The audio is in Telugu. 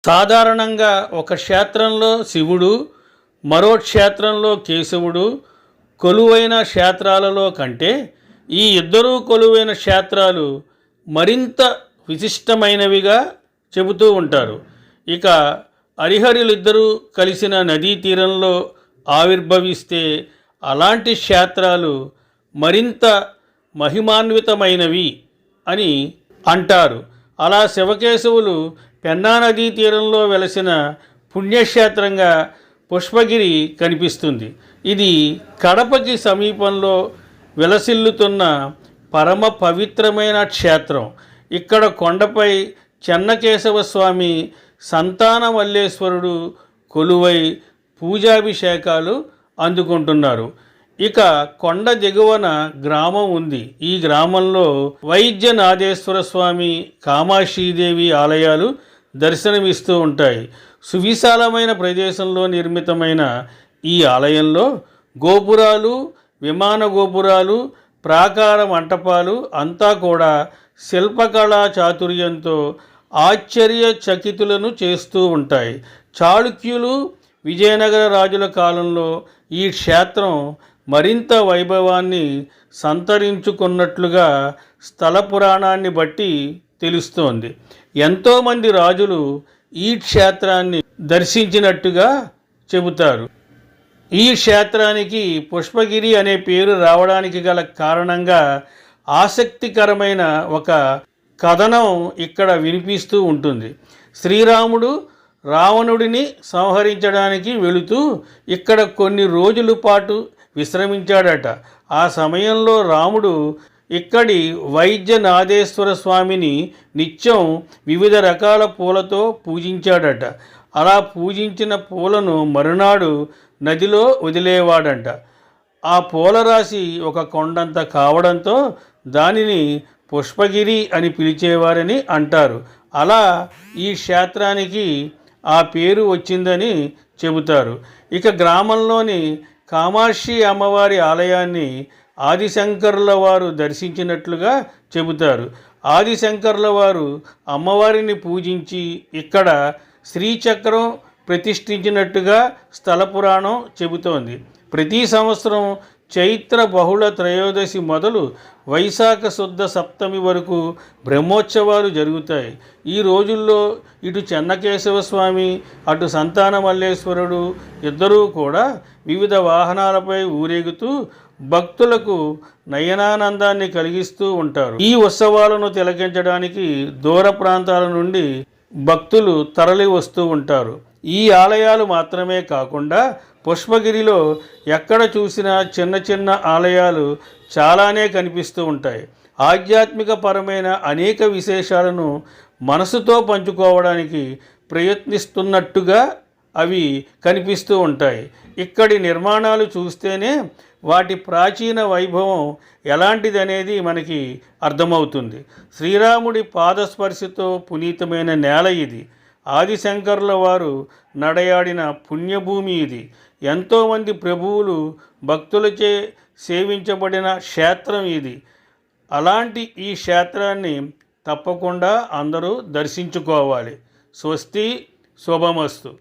సాధారణంగా ఒక క్షేత్రంలో శివుడు, మరో క్షేత్రంలో కేశవుడు కొలువైన క్షేత్రాలలో కంటే ఈ ఇద్దరూ కొలువైన క్షేత్రాలు మరింత విశిష్టమైనవిగా చెబుతూ ఉంటారు. ఇక హరిహరులిద్దరూ కలిసిన నదీ తీరంలో ఆవిర్భవిస్తే అలాంటి క్షేత్రాలు మరింత మహిమాన్వితమైనవి అని అంటారు. అలా శివకేశవులు పెన్నా నదీ తీరంలో వెలసిన పుణ్యక్షేత్రంగా పుష్పగిరి కనిపిస్తుంది. ఇది కడపకి సమీపంలో విలసిల్లుతున్న పరమ పవిత్రమైన క్షేత్రం. ఇక్కడ కొండపై చెన్నకేశవ స్వామి, సంతానమల్లేశ్వరుడు కొలువై పూజాభిషేకాలు అందుకుంటున్నారు. ఇక కొండ దిగువన గ్రామం ఉంది. ఈ గ్రామంలో వైద్యనాథేశ్వర స్వామి, కామాక్షీదేవి ఆలయాలు దర్శనమిస్తూ ఉంటాయి. సువిశాలమైన ప్రదేశంలో నిర్మితమైన ఈ ఆలయంలో గోపురాలు, విమాన గోపురాలు, ప్రాకార మంటపాలు అంతా కూడా శిల్పకళా చాతుర్యంతో ఆశ్చర్యచకితులను చేస్తూ ఉంటాయి. చాళుక్యులు, విజయనగర రాజుల కాలంలో ఈ క్షేత్రం మరింత వైభవాన్ని సంతరించుకున్నట్లుగా స్థల పురాణాన్ని బట్టి తెలుస్తోంది. ఎంతోమంది రాజులు ఈ క్షేత్రాన్ని దర్శించినట్టుగా చెబుతారు. ఈ క్షేత్రానికి పుష్పగిరి అనే పేరు రావడానికి గల కారణంగా ఆసక్తికరమైన ఒక కథనం ఇక్కడ వినిపిస్తూ ఉంటుంది. శ్రీరాముడు రావణుడిని సంహరించడానికి వెళుతూ ఇక్కడ కొన్ని రోజుల పాటు విశ్రమించాడట. ఆ సమయంలో రాముడు ఇక్కడి వైద్యనాథేశ్వర స్వామిని నిత్యం వివిధ రకాల పూలతో పూజించాడట. అలా పూజించిన పూలను మరునాడు నదిలో వదిలేవాడంట. ఆ పూల రాశి ఒక కొండంత కావడంతో దానిని పుష్పగిరి అని పిలిచేవారని అంటారు. అలా ఈ క్షేత్రానికి ఆ పేరు వచ్చిందని చెబుతారు. ఇక గ్రామంలోని కామాక్షి అమ్మవారి ఆలయాన్ని ఆదిశంకరుల వారు దర్శించినట్లుగా చెబుతారు. ఆదిశంకరుల వారు అమ్మవారిని పూజించి ఇక్కడ శ్రీచక్రం ప్రతిష్ఠించినట్టుగా స్థల పురాణం చెబుతోంది. ప్రతి సంవత్సరం చైత్ర బహుళ త్రయోదశి మొదలు వైశాఖ శుద్ధ సప్తమి వరకు బ్రహ్మోత్సవాలు జరుగుతాయి. ఈ రోజుల్లో ఇటు చెన్నకేశవ స్వామి, అటు సంతానమల్లేశ్వరుడు ఇద్దరూ కూడా వివిధ వాహనాలపై ఊరేగుతూ భక్తులకు నయనానందాన్ని కలిగిస్తూ ఉంటారు. ఈ ఉత్సవాలను తిలకించడానికి దూర ప్రాంతాల నుండి భక్తులు తరలి వస్తూ ఉంటారు. ఈ ఆలయాలు మాత్రమే కాకుండా పుష్పగిరిలో ఎక్కడ చూసినా చిన్న చిన్న ఆలయాలు చాలానే కనిపిస్తూ ఉంటాయి. ఆధ్యాత్మిక పరమైన అనేక విశేషాలను మనసుతో పంచుకోవడానికి ప్రయత్నిస్తున్నట్టుగా అవి కనిపిస్తూ ఉంటాయి. ఇక్కడి నిర్మాణాలు చూస్తేనే వాటి ప్రాచీన వైభవం ఎలాంటిదనేది మనకి అర్థమవుతుంది. శ్రీరాముడి పాదస్పర్శతో పునీతమైన నేల ఇది. ఆదిశంకరుల వారు నడయాడిన పుణ్యభూమి ఇది. ఎంతోమంది ప్రభువులు భక్తులచే సేవించబడిన క్షేత్రం ఇది. అలాంటి ఈ క్షేత్రాన్ని తప్పకుండా అందరూ దర్శించుకోవాలి. స్వస్తి, శుభమస్తు.